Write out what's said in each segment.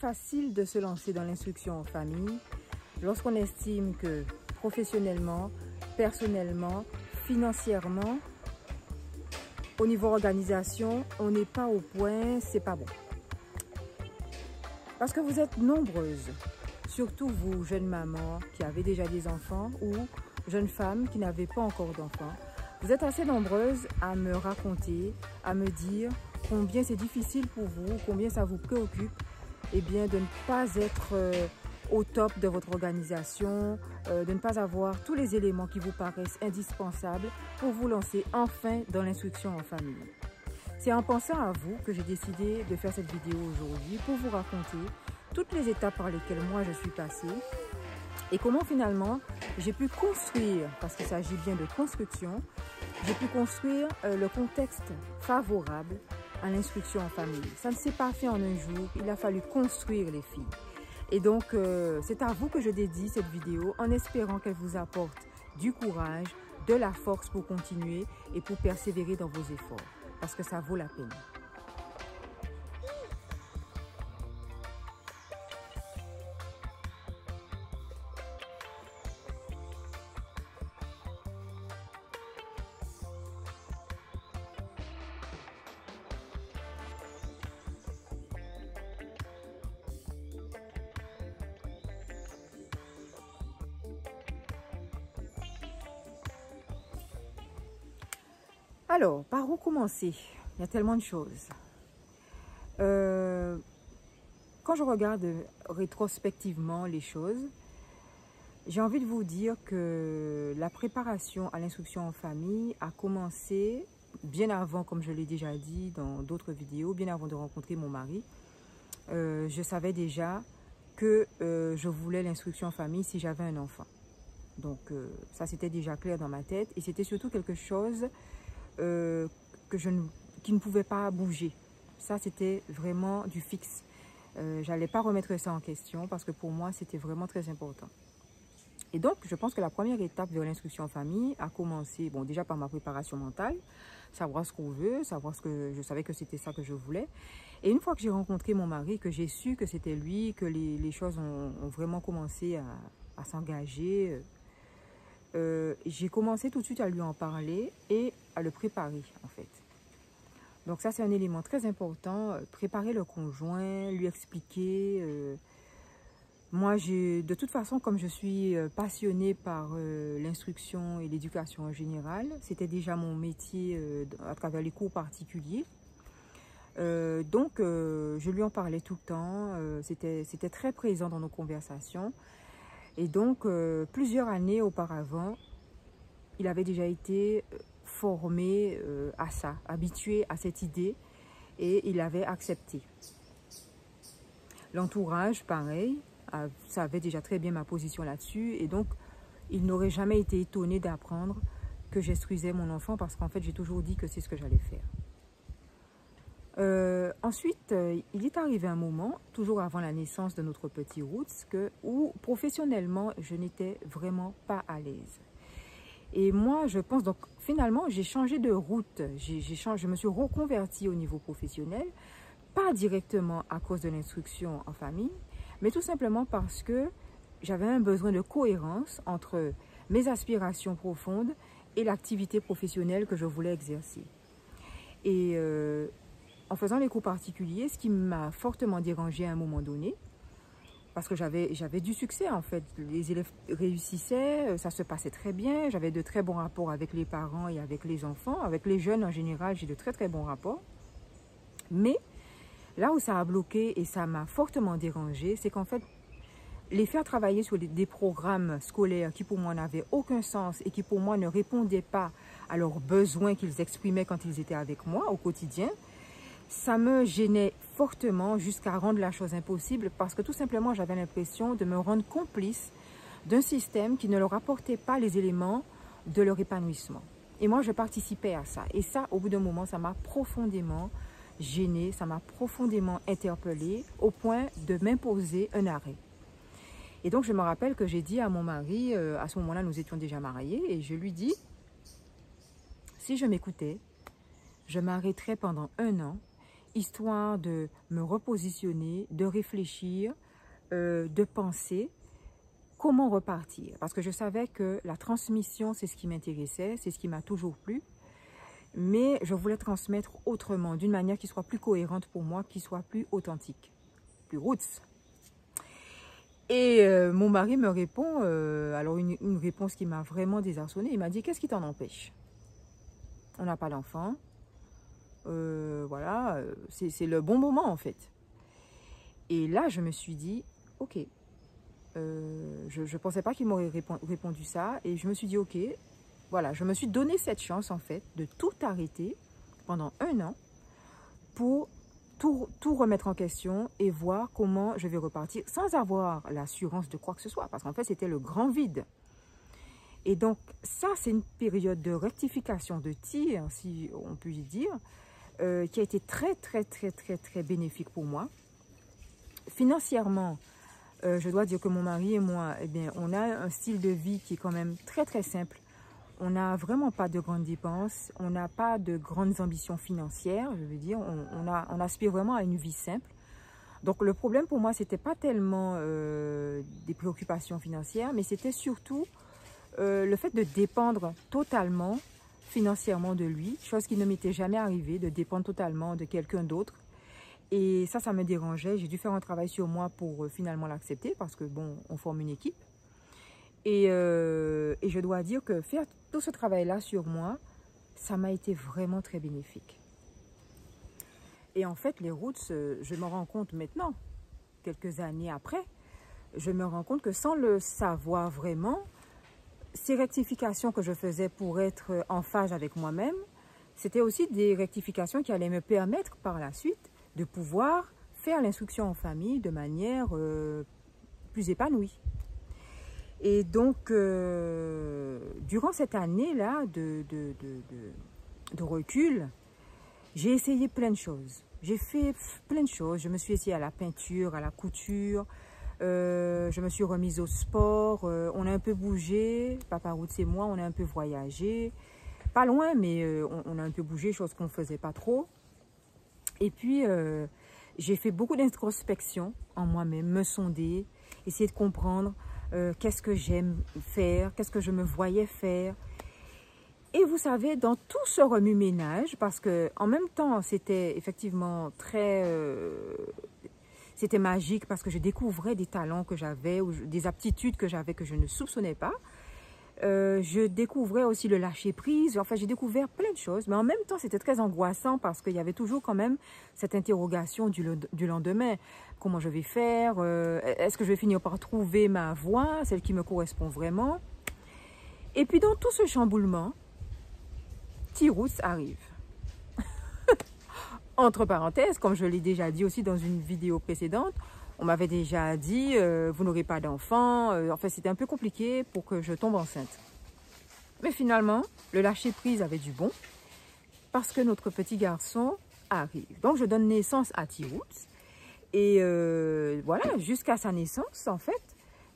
facile de se lancer dans l'instruction en famille lorsqu'on estime que professionnellement, personnellement, financièrement, au niveau organisation, on n'est pas au point, c'est pas bon. Parce que vous êtes nombreuses, surtout vous, jeunes mamans qui avez déjà des enfants ou jeunes femmes qui n'avaient pas encore d'enfants. Vous êtes assez nombreuses à me raconter, à me dire combien c'est difficile pour vous, combien ça vous préoccupe, eh bien, de ne pas être au top de votre organisation, de ne pas avoir tous les éléments qui vous paraissent indispensables pour vous lancer enfin dans l'instruction en famille. C'est en pensant à vous que j'ai décidé de faire cette vidéo aujourd'hui pour vous raconter toutes les étapes par lesquelles moi je suis passée et comment finalement j'ai pu construire, parce qu'il s'agit bien de construction, j'ai pu construire le contexte favorable à l'instruction en famille. Ça ne s'est pas fait en un jour, il a fallu construire les filles. Et donc, c'est à vous que je dédie cette vidéo en espérant qu'elle vous apporte du courage, de la force pour continuer et pour persévérer dans vos efforts, parce que ça vaut la peine. Alors, par où commencer? Il y a tellement de choses. Quand je regarde rétrospectivement les choses, j'ai envie de vous dire que la préparation à l'instruction en famille a commencé bien avant, comme je l'ai déjà dit dans d'autres vidéos, bien avant de rencontrer mon mari. Je savais déjà que je voulais l'instruction en famille si j'avais un enfant. Donc, ça c'était déjà clair dans ma tête et c'était surtout quelque chose qui ne pouvait pas bouger. Ça, c'était vraiment du fixe. J'allais pas remettre ça en question parce que pour moi, c'était vraiment très important. Et donc, je pense que la première étape vers l'instruction en famille a commencé, bon, déjà par ma préparation mentale, savoir ce qu'on veut, savoir ce que je savais que c'était ça que je voulais. Et une fois que j'ai rencontré mon mari, que j'ai su que c'était lui, que les choses ont vraiment commencé à s'engager, j'ai commencé tout de suite à lui en parler et à le préparer en fait. Donc ça c'est un élément très important, préparer le conjoint, lui expliquer. Moi de toute façon comme je suis passionnée par l'instruction et l'éducation en général, c'était déjà mon métier à travers les cours particuliers. Donc je lui en parlais tout le temps, c'était très présent dans nos conversations. Et donc, plusieurs années auparavant, il avait déjà été formé à ça, habitué à cette idée, et il avait accepté. L'entourage, pareil, savait déjà très bien ma position là-dessus, et donc, il n'aurait jamais été étonné d'apprendre que j'instruisais mon enfant, parce qu'en fait, j'ai toujours dit que c'est ce que j'allais faire. Ensuite, il est arrivé un moment, toujours avant la naissance de notre petit Roots, où professionnellement, je n'étais vraiment pas à l'aise. Et moi, je pense, donc finalement, j'ai changé de route, je me suis reconvertie au niveau professionnel, pas directement à cause de l'instruction en famille, mais tout simplement parce que j'avais un besoin de cohérence entre mes aspirations profondes et l'activité professionnelle que je voulais exercer. Et en faisant les cours particuliers, ce qui m'a fortement dérangée à un moment donné, parce que j'avais du succès en fait. Les élèves réussissaient, ça se passait très bien, j'avais de très bons rapports avec les parents et avec les enfants. Avec les jeunes en général, j'ai de très très bons rapports. Mais là où ça a bloqué et ça m'a fortement dérangée, c'est qu'en fait, les faire travailler sur des programmes scolaires qui pour moi n'avaient aucun sens et qui pour moi ne répondaient pas à leurs besoins qu'ils exprimaient quand ils étaient avec moi au quotidien, ça me gênait fortement jusqu'à rendre la chose impossible parce que tout simplement j'avais l'impression de me rendre complice d'un système qui ne leur apportait pas les éléments de leur épanouissement. Et moi je participais à ça. Et ça, au bout d'un moment, ça m'a profondément gênée, ça m'a profondément interpellée au point de m'imposer un arrêt. Et donc je me rappelle que j'ai dit à mon mari, à ce moment-là nous étions déjà mariés, et je lui dis, si je m'écoutais, je m'arrêterais pendant 1 an histoire de me repositionner, de réfléchir, de penser comment repartir. Parce que je savais que la transmission, c'est ce qui m'intéressait, c'est ce qui m'a toujours plu. Mais je voulais transmettre autrement, d'une manière qui soit plus cohérente pour moi, qui soit plus authentique, plus roots. Et mon mari me répond, alors une réponse qui m'a vraiment désarçonnée. Il m'a dit, qu'est-ce qui t'en empêche? On n'a pas d'enfant. Voilà, c'est le bon moment en fait. Et là, je me suis dit, ok, je ne pensais pas qu'il m'aurait répondu ça. Et je me suis dit, ok, voilà, je me suis donné cette chance en fait de tout arrêter pendant 1 an pour tout remettre en question et voir comment je vais repartir sans avoir l'assurance de quoi que ce soit. Parce qu'en fait, c'était le grand vide. Et donc, ça, c'est une période de rectification, de tir, si on peut y dire, qui a été très, très, très, très, très bénéfique pour moi. Financièrement, je dois dire que mon mari et moi, eh bien, on a un style de vie qui est quand même très, très simple. On n'a vraiment pas de grandes dépenses, on n'a pas de grandes ambitions financières, je veux dire, on aspire vraiment à une vie simple. Donc le problème pour moi, c'était pas tellement des préoccupations financières, mais c'était surtout le fait de dépendre totalement financièrement de lui, chose qui ne m'était jamais arrivée, de dépendre totalement de quelqu'un d'autre. Et ça me dérangeait. J'ai dû faire un travail sur moi pour finalement l'accepter parce que, bon, on forme une équipe. Et je dois dire que faire tout ce travail-là sur moi, ça m'a été vraiment très bénéfique. Et en fait, les roots, je me rends compte maintenant, quelques années après, je me rends compte que sans le savoir vraiment, ces rectifications que je faisais pour être en phase avec moi-même, c'était aussi des rectifications qui allaient me permettre par la suite de pouvoir faire l'instruction en famille de manière plus épanouie. Et donc, durant cette année-là de recul, j'ai essayé plein de choses. J'ai fait plein de choses. Je me suis essayée à la peinture, à la couture. Je me suis remise au sport. On a un peu bougé. Papa Roots et moi, on a un peu voyagé. Pas loin, mais on a un peu bougé, chose qu'on ne faisait pas trop. Et puis, j'ai fait beaucoup d'introspection en moi-même, me sonder, essayer de comprendre qu'est-ce que j'aime faire, qu'est-ce que je me voyais faire. Et vous savez, dans tout ce remue-ménage, parce que en même temps, c'était effectivement très... c'était magique parce que je découvrais des talents que j'avais, ou des aptitudes que j'avais que je ne soupçonnais pas. Je découvrais aussi le lâcher-prise. Enfin, j'ai découvert plein de choses. Mais en même temps, c'était très angoissant parce qu'il y avait toujours quand même cette interrogation du lendemain. Comment je vais faire? Est-ce que je vais finir par trouver ma voie, celle qui me correspond vraiment? Et puis, dans tout ce chamboulement, T-Roots arrive. Entre parenthèses, comme je l'ai déjà dit aussi dans une vidéo précédente, on m'avait déjà dit, vous n'aurez pas d'enfant. Enfin, c'était un peu compliqué pour que je tombe enceinte. Mais finalement, le lâcher-prise avait du bon parce que notre petit garçon arrive. Donc, je donne naissance à T-Roots. Et voilà, jusqu'à sa naissance, en fait,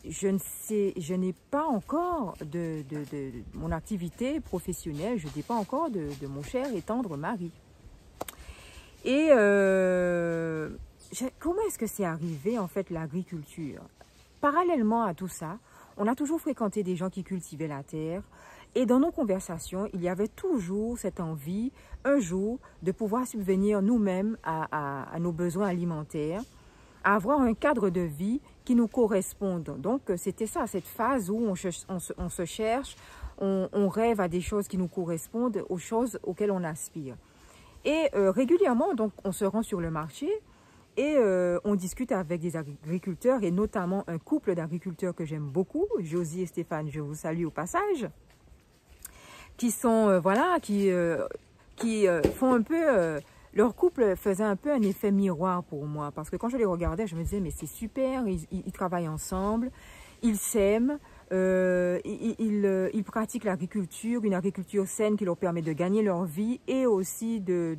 je n'ai pas encore de mon activité professionnelle. Je n'ai pas encore de mon cher et tendre mari. Et... comment est-ce que c'est arrivé, en fait, l'agriculture? Parallèlement à tout ça, on a toujours fréquenté des gens qui cultivaient la terre. Et dans nos conversations, il y avait toujours cette envie, un jour, de pouvoir subvenir nous-mêmes à nos besoins alimentaires, à avoir un cadre de vie qui nous corresponde. Donc, c'était ça, cette phase où on se cherche, on rêve à des choses qui nous correspondent, aux choses auxquelles on aspire. Et régulièrement, donc, on se rend sur le marché et on discute avec des agriculteurs et notamment un couple d'agriculteurs que j'aime beaucoup, Josie et Stéphane, je vous salue au passage, qui sont, voilà, qui font un peu... leur couple faisait un peu un effet miroir pour moi parce que quand je les regardais, je me disais, mais c'est super, ils travaillent ensemble, ils s'aiment, ils pratiquent l'agriculture, une agriculture saine qui leur permet de gagner leur vie et aussi de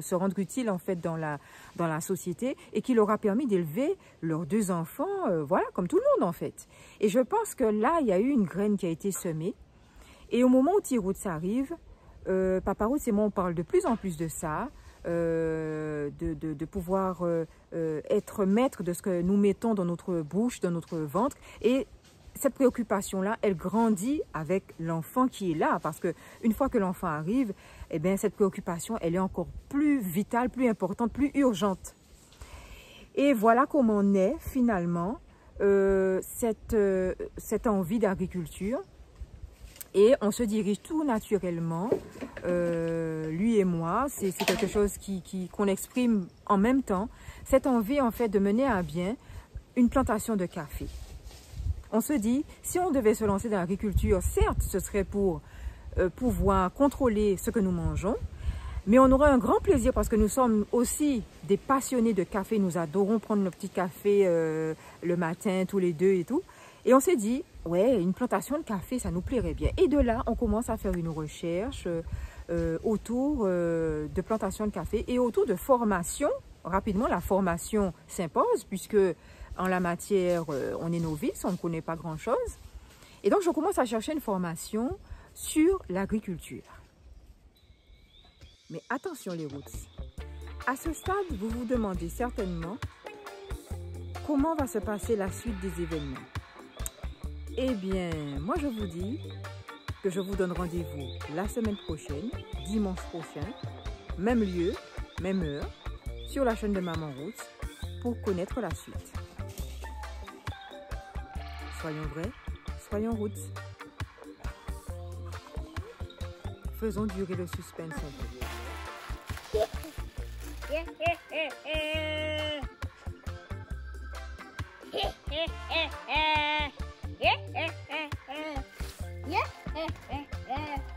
se rendre utile en fait dans la société et qui leur a permis d'élever leurs 2 enfants, voilà, comme tout le monde en fait. Et je pense que là, il y a eu une graine qui a été semée et au moment où T-Roots arrive, Papa Roots et moi, on parle de plus en plus de ça. de pouvoir être maître de ce que nous mettons dans notre bouche, dans notre ventre. Et cette préoccupation-là, elle grandit avec l'enfant qui est là, parce qu'une fois que l'enfant arrive, eh bien, cette préoccupation, elle est encore plus vitale, plus importante, plus urgente. Et voilà comment naît finalement cette envie d'agriculture. Et on se dirige tout naturellement, lui et moi, c'est quelque chose qu'on exprime en même temps, cette envie en fait de mener à bien une plantation de café. On se dit, si on devait se lancer dans l'agriculture, certes, ce serait pour pouvoir contrôler ce que nous mangeons, mais on aurait un grand plaisir parce que nous sommes aussi des passionnés de café. Nous adorons prendre nos petits cafés le matin, tous les deux et tout. Et on s'est dit, ouais, une plantation de café, ça nous plairait bien. Et de là, on commence à faire une recherche autour de plantation de café et autour de formation. Rapidement, la formation s'impose puisque en la matière, on est novice, on ne connaît pas grand-chose. Et donc, je commence à chercher une formation sur l'agriculture. Mais attention les roots, à ce stade, vous vous demandez certainement comment va se passer la suite des événements. Eh bien, moi je vous dis que je vous donne rendez-vous la semaine prochaine, dimanche prochain, même lieu, même heure, sur la chaîne de Maman Roots pour connaître la suite. Soyons vrais, soyons roots. Faisons durer le suspense un peu. Yeah.